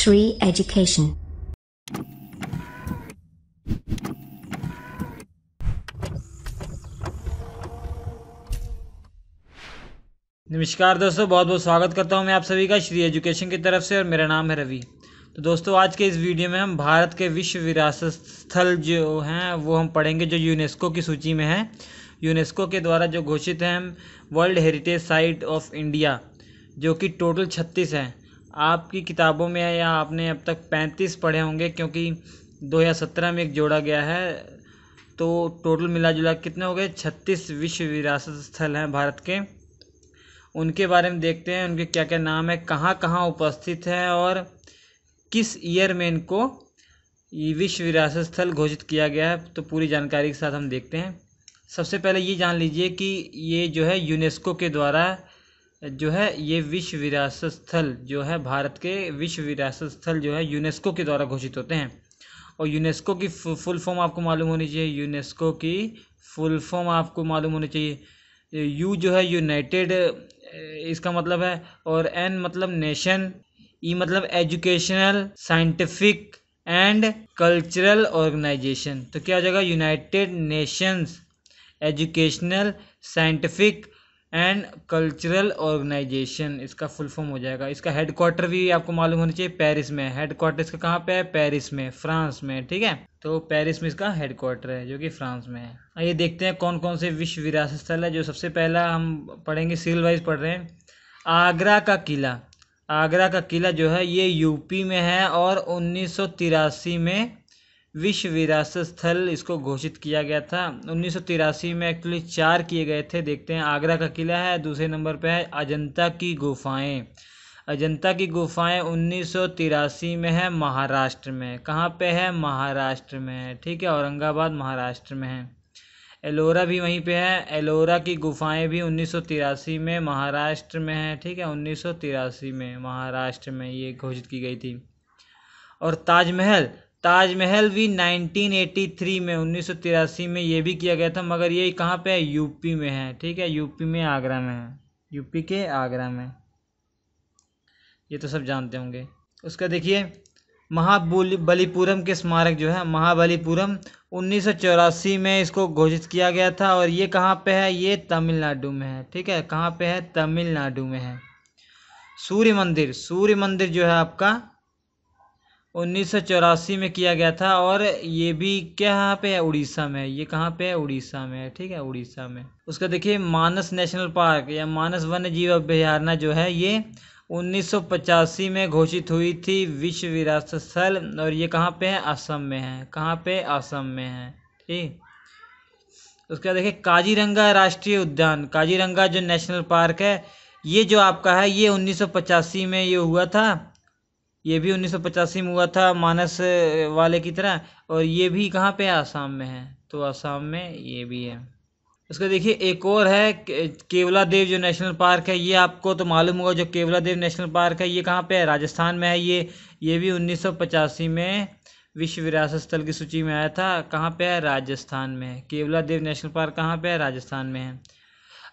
Shri Education। नमस्कार दोस्तों, बहुत बहुत स्वागत करता हूं मैं आप सभी का श्री एजुकेशन की तरफ से और मेरा नाम है रवि। तो दोस्तों, आज के इस वीडियो में हम भारत के विश्व विरासत स्थल जो हैं वो हम पढ़ेंगे, जो यूनेस्को की सूची में है। यूनेस्को के द्वारा जो घोषित हैं world heritage site of India, जो कि टोटल 36 हैं। आपकी किताबों में या आपने अब तक 35 पढ़े होंगे, क्योंकि 2017 में एक जोड़ा गया है। तो टोटल मिला जुला कितने हो गए? 36 विश्व विरासत स्थल हैं भारत के। उनके बारे में देखते हैं, उनके क्या क्या नाम है, कहाँ कहाँ उपस्थित हैं और किस ईयर में इनको विश्व विरासत स्थल घोषित किया गया है। तो पूरी जानकारी के साथ हम देखते हैं। सबसे पहले ये जान लीजिए कि ये जो है यूनेस्को के द्वारा जो है ये विश्व विरासत स्थल जो है भारत के विश्व विरासत स्थल जो है यूनेस्को के द्वारा घोषित होते हैं। और यूनेस्को की फुल फॉर्म आपको मालूम होनी चाहिए। यूनेस्को की फुल फॉर्म आपको मालूम होनी चाहिए। यू जो है यूनाइटेड इसका मतलब है, और एन मतलब नेशन, ई मतलब Educational, Scientific and Cultural Organisation. तो क्या हो जाएगा? United Nations Educational, Scientific and Cultural Organisation, इसका फुल फॉर्म हो जाएगा। इसका हेडक्वार्टर भी आपको मालूम होना चाहिए, पेरिस में। हेडक्वार्टर इसका कहाँ पे है? पेरिस में, फ्रांस में। ठीक है, तो पेरिस में इसका हेडक्वार्टर है, जो कि फ्रांस में है। आइए देखते हैं कौन कौन से विश्व विरासत स्थल है। जो सबसे पहला हम पढ़ेंगे, सीरियल वाइज पढ़ रहे हैं। आगरा का किला। आगरा का किला जो है ये यूपी में है और 1983 में विश्व विरासत स्थल इसको घोषित किया गया था। 1983 में एक्चुअली 4 किए गए थे। देखते हैं, आगरा का किला है, दूसरे नंबर पे है अजंता की गुफाएं। अजंता की गुफाएं 1983 में है, महाराष्ट्र में। कहाँ पे है? महाराष्ट्र में है। ठीक है, औरंगाबाद महाराष्ट्र में है। एलोरा भी वहीं पे है। एलोरा की गुफाएं भी 1983 में महाराष्ट्र में है। ठीक है, 1983 में महाराष्ट्र में ये घोषित की गई थी। और ताजमहल, ताजमहल भी 1983 में 1983 में ये भी किया गया था, मगर ये कहाँ पे है? यूपी में है। ठीक है, यूपी में, आगरा में है। यूपी के आगरा में, ये तो सब जानते होंगे। उसका देखिए, महाबलीपुरम के स्मारक जो है, महाबलीपुरम 1984 में इसको घोषित किया गया था। और ये कहाँ पे है? ये तमिलनाडु में है। ठीक है, कहाँ पे है? तमिलनाडु में है। सूर्य मंदिर, सूर्य मंदिर जो है आपका 1984 में किया गया था, और ये भी कहाँ पे है? उड़ीसा में। ये कहाँ पे है? उड़ीसा में है। ठीक है, उड़ीसा में। उसका देखिए, मानस नेशनल पार्क या मानस वन्य जीव अभयारण्य जो है ये 1985 में घोषित हुई थी विश्व विरासत स्थल। और ये कहाँ पे है? असम में है। कहाँ पे? असम में है। ठीक, उसका देखिए, काजीरंगा राष्ट्रीय उद्यान। काजीरंगा जो नेशनल पार्क है, ये जो आपका है ये 1985 में ये हुआ था। ये भी 1985 में हुआ था, मानस वाले की तरह। और ये भी कहाँ पे? आसाम में है। तो आसाम में ये भी है। उसका देखिए, एक और है केवला देव जो नेशनल पार्क है। ये आपको तो मालूम होगा, जो केवला देव नेशनल पार्क है ये कहाँ पे है? राजस्थान में है। ये भी 1985 में विश्व विरासत स्थल की सूची में आया था। कहाँ पे है? राजस्थान में है। केवला देव नेशनल पार्क कहाँ पे है? राजस्थान में है।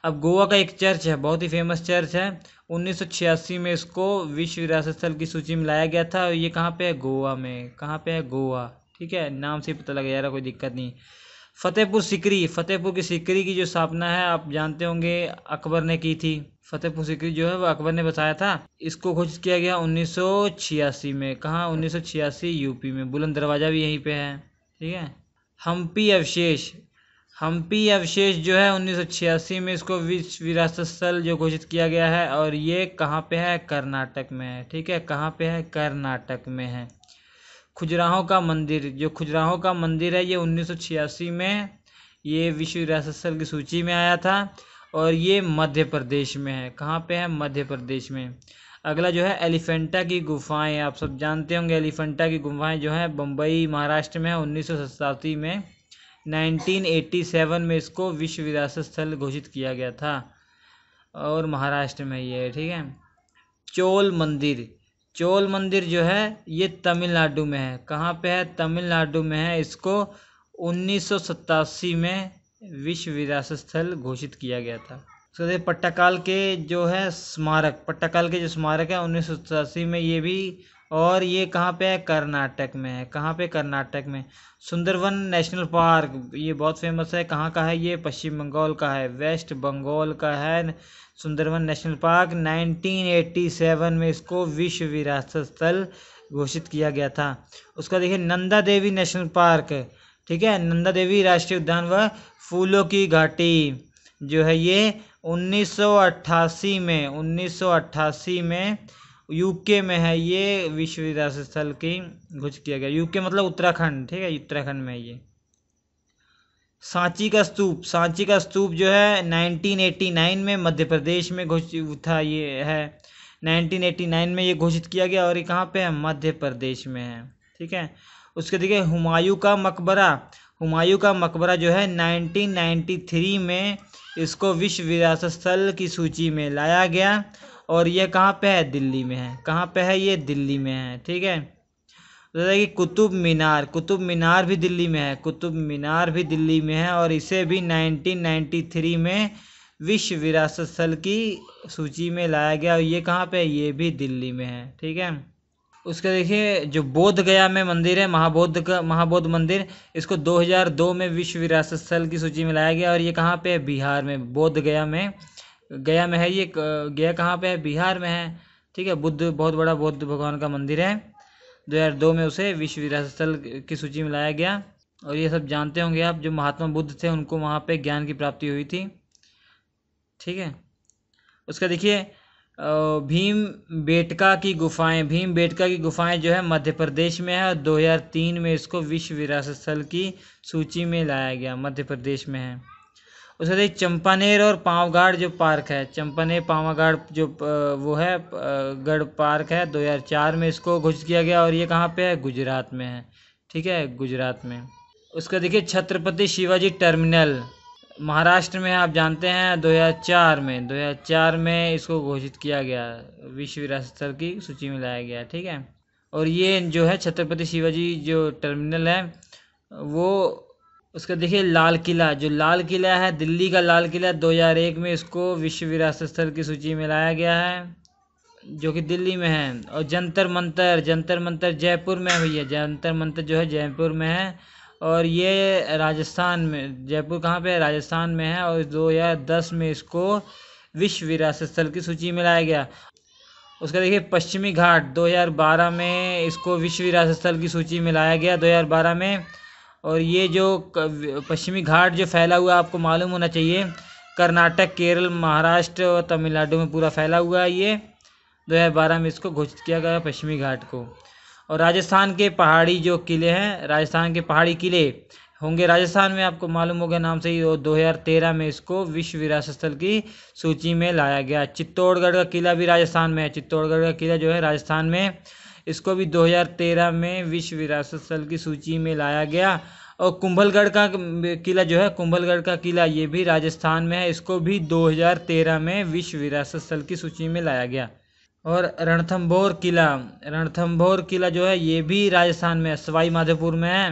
अब गोवा का एक चर्च है, बहुत ही फेमस चर्च है। 1986 में इसको विश्व विरासत स्थल की सूची में लाया गया था। और ये कहाँ पे है? गोवा में। कहाँ पे है? गोवा। ठीक है, नाम से पता लग जा रहा, कोई दिक्कत नहीं। फतेहपुर सीकरी, फतेहपुर की सीकरी की जो स्थापना है आप जानते होंगे, अकबर ने की थी। फतेहपुर सीकरी जो है वो अकबर ने बसाया था। इसको घोषित किया गया 1986 में। कहाँ? 1986 यूपी में। बुलंद दरवाजा भी यहीं पे है। ठीक है। हम्पी अवशेष, हम्पी अवशेष जो है 1986 में इसको विश्व विरासत स्थल जो घोषित किया गया है। और ये कहाँ पे है? कर्नाटक में है। ठीक है, कहाँ पे है? कर्नाटक में है। खजुराहो का मंदिर, जो खजुराहो का मंदिर है ये 1986 में ये विश्व विरासत स्थल की सूची में आया था। और ये मध्य प्रदेश में है। कहाँ पे है? मध्य प्रदेश में। अगला जो है एलिफेंटा की गुफाएं, आप सब जानते होंगे। एलिफेंटा की गुफाएं जो है बम्बई महाराष्ट्र में है। 1987 में 1987 में इसको विश्व विरासत स्थल घोषित किया गया था, और महाराष्ट्र में ये है। ठीक है। चोल मंदिर, चोल मंदिर जो है ये तमिलनाडु में है। कहाँ पे है? तमिलनाडु में है। इसको 1987 में विश्व विरासत स्थल घोषित किया गया था। तो पट्टाकाल के जो है स्मारक, पट्टाकाल के जो स्मारक है 1987 में ये भी और ये कहाँ पे है, कर्नाटक में है। कहाँ पे, कर्नाटक में। सुंदरवन नेशनल पार्क, ये बहुत फेमस है। कहाँ का है ये, पश्चिम बंगाल का है, वेस्ट बंगाल का है। सुंदरवन नेशनल पार्क 1987 में इसको विश्व विरासत स्थल घोषित किया गया था। उसका देखिए नंदा देवी नेशनल पार्क, ठीक है, नंदा देवी राष्ट्रीय उद्यान व फूलों की घाटी जो है ये 1988 में यूके में है। ये विश्व विरासत स्थल की घोषित किया गया। यूके मतलब उत्तराखंड, ठीक है, उत्तराखंड में ये। सांची का स्तूप, सांची का स्तूप जो है 1989 में मध्य प्रदेश में घोषित था। ये है 1989 में ये घोषित किया गया और ये कहाँ पे है, मध्य प्रदेश में है, ठीक है। उसके देखिए हुमायूं का मकबरा, हुमायूं का मकबरा जो है 1993 में इसको विश्व विरासत स्थल की सूची में लाया गया और ये कहाँ पे है, दिल्ली में है। कहाँ पे है ये, दिल्ली में है, ठीक है। तो देखिए कुतुब मीनार, कुतुब मीनार भी दिल्ली में है, कुतुब मीनार भी दिल्ली में है और इसे भी 1993 में विश्व विरासत स्थल की सूची में लाया गया और ये कहाँ पे है, ये भी दिल्ली में है, ठीक है। उसका देखिए जो बोध गया में मंदिर है, महाबोध मंदिर, इसको 2002 में विश्व विरासत स्थल की सूची में लाया गया और ये कहाँ पे है, बिहार में, बोध गया में, गया में है ये। गया कहाँ पे है, बिहार में है, ठीक है। बुद्ध, बहुत बड़ा बुद्ध भगवान का मंदिर है। 2002 में उसे विश्व विरासत स्थल की सूची में लाया गया। और ये सब जानते होंगे आप, जो महात्मा बुद्ध थे उनको वहाँ पे ज्ञान की प्राप्ति हुई थी, ठीक है। उसका देखिए भीम बेटका की गुफाएं, भीम बेटका की गुफाएं जो है मध्य प्रदेश में है और 2003 में इसको विश्व विरासत स्थल की सूची में लाया गया, मध्य प्रदेश में है। उसके बाद चंपानेर और पावगढ़ जो पार्क है, चंपानेर पावागढ़ जो वो है गढ़ पार्क है, 2004 में इसको घोषित किया गया और ये कहाँ पे है, गुजरात में है, ठीक है, गुजरात में। उसका देखिए छत्रपति शिवाजी टर्मिनल महाराष्ट्र में, आप जानते हैं 2004 में इसको घोषित किया गया, विश्व विरासत स्थल की सूची में लाया गया, ठीक है। और ये जो है छत्रपति शिवाजी जो टर्मिनल है वो, उसका देखिए लाल किला, जो लाल किला है दिल्ली का लाल किला, 2001 में इसको विश्व विरासत स्थल की सूची में लाया गया है जो कि दिल्ली में है। और जंतर मंतर, जंतर मंतर जयपुर में है भैया, जंतर मंतर जो है जयपुर में है और ये राजस्थान में, जयपुर कहाँ पे है, राजस्थान में है और 2010 में इसको विश्व विरासत स्थल की सूची में लाया गया। उसका देखिए पश्चिमी घाट, 2012 में इसको विश्व विरासत स्थल की सूची में लाया गया, 2012 में। और ये जो पश्चिमी घाट जो फैला हुआ आपको मालूम होना चाहिए, कर्नाटक, केरल, महाराष्ट्र और तमिलनाडु में पूरा फैला हुआ है ये। 2012 में इसको घोषित किया गया पश्चिमी घाट को। और राजस्थान के पहाड़ी जो किले हैं, राजस्थान के पहाड़ी किले होंगे राजस्थान में, आपको मालूम होगा नाम से ही। 2013 में इसको विश्व विरासत स्थल की सूची में लाया गया। चित्तौड़गढ़ का किला भी राजस्थान में है, चित्तौड़गढ़ का किला जो है राजस्थान में, इसको भी 2013 में विश्व विरासत स्थल की सूची में लाया गया। और कुंभलगढ़ का किला जो है, कुंभलगढ़ का किला ये भी राजस्थान में है, इसको भी 2013 में विश्व विरासत स्थल की सूची में लाया गया। और रणथंभौर किला, रणथंभौर किला जो है ये भी राजस्थान में है, सवाई माधोपुर में है,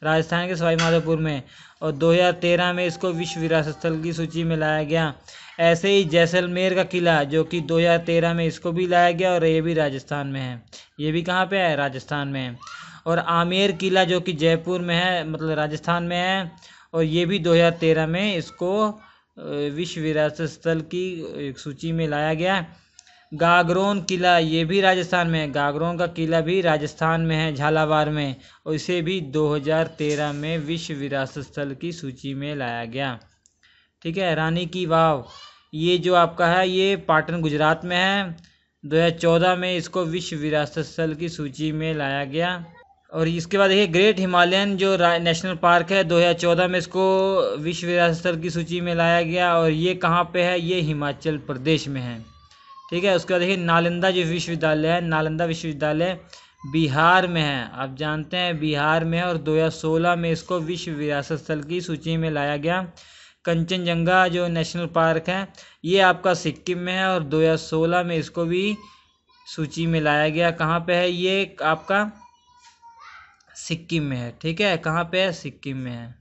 राजस्थान के सवाई माधोपुर में। और 2013 में इसको विश्व विरासत स्थल की सूची में लाया गया। ऐसे ही जैसलमेर का किला जो कि 2013 में इसको भी लाया गया और ये भी राजस्थान में है, ये भी कहाँ पे है, राजस्थान में है। और आमेर किला जो कि जयपुर में है, मतलब राजस्थान में है, और ये भी 2013 में इसको विश्व विरासत स्थल की सूची में लाया गया। गागरोन किला ये भी राजस्थान में है, गागरोन का किला भी राजस्थान में है, झालावाड़ में, और इसे भी 2013 में विश्व विरासत स्थल की सूची में लाया गया, ठीक है। रानी की वाव ये जो आपका है ये पाटन गुजरात में है, 2014 में इसको विश्व विरासत स्थल की सूची में लाया गया। और इसके बाद देखिए ग्रेट हिमालयन जो नेशनल पार्क है, 2014 में इसको विश्व विरासत स्थल की सूची में लाया गया और ये कहाँ पे है, ये हिमाचल प्रदेश में है, ठीक है। उसके बाद देखिए नालंदा जो विश्वविद्यालय है, नालंदा विश्वविद्यालय बिहार में है, आप जानते हैं बिहार में है, और 2016 में इसको विश्व विरासत स्थल की सूची में लाया गया। कंचनजंगा जो नेशनल पार्क है ये आपका सिक्किम में है और 2016 में इसको भी सूची में लाया गया। कहाँ पे है ये, आपका सिक्किम में है, ठीक है, कहाँ पे है, सिक्किम में है।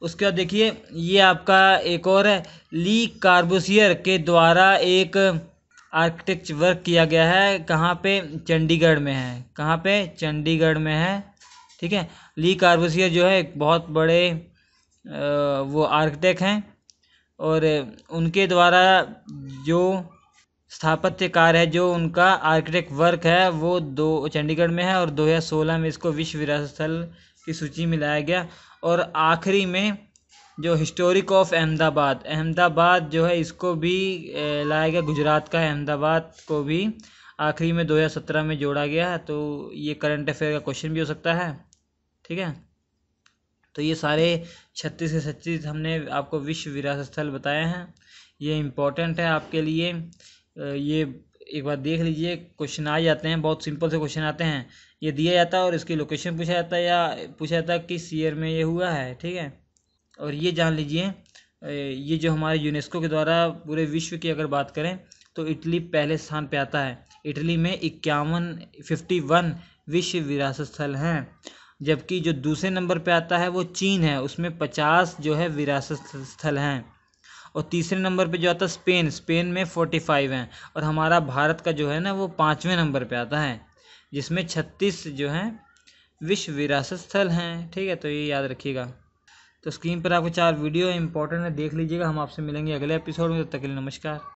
उसके बाद देखिए ये आपका एक और है, ली कार्बूसियर के द्वारा एक आर्किटेक्ट वर्क किया गया है कहाँ पे, चंडीगढ़ में है। कहाँ पे, चंडीगढ़ में है। ठीक है, ली कार्बूसियर जो है एक बहुत बड़े वो आर्किटेक्ट हैं और उनके द्वारा जो स्थापत्य कार्य है, जो उनका आर्किटेक्ट वर्क है वो चंडीगढ़ में है और 2016 में इसको विश्व विरासत स्थल की सूची में लाया गया। और आखिरी में जो हिस्टोरिक ऑफ अहमदाबाद जो है इसको भी लाया गया, गुजरात का है अहमदाबाद को भी आखिरी में 2017 में जोड़ा गया। तो ये करंट अफेयर का क्वेश्चन भी हो सकता है। ठीक है, तो ये सारे 36 के 36 हमने आपको विश्व विरासत स्थल बताए हैं। ये इम्पोर्टेंट है आपके लिए। ये एक बार देख लीजिए, क्वेश्चन आ जाते हैं, बहुत सिंपल से क्वेश्चन आते हैं। ये दिया जाता है और इसकी लोकेशन पूछा जाता है या पूछा जाता है किस ईयर में ये हुआ है। ठीक है, और ये जान लीजिए, ये जो हमारे यूनेस्को के द्वारा पूरे विश्व की अगर बात करें तो इटली पहले स्थान पे आता है। इटली में 51 विश्व विरासत स्थल हैं, जबकि जो दूसरे नंबर पे आता है वो चीन है, उसमें 50 जो है विरासत स्थल हैं। और तीसरे नंबर पे जो आता है स्पेन में 45 हैं। और हमारा भारत का जो है ना वो 5वें नंबर पे आता है, जिसमें 36 जो हैं विश्व विरासत स्थल हैं। ठीक है, तो ये याद रखिएगा। तो स्क्रीन पर आपको 4 वीडियो इंपॉर्टेंट है, देख लीजिएगा। हम आपसे मिलेंगे अगले एपिसोड में, तब तक के लिए नमस्कार।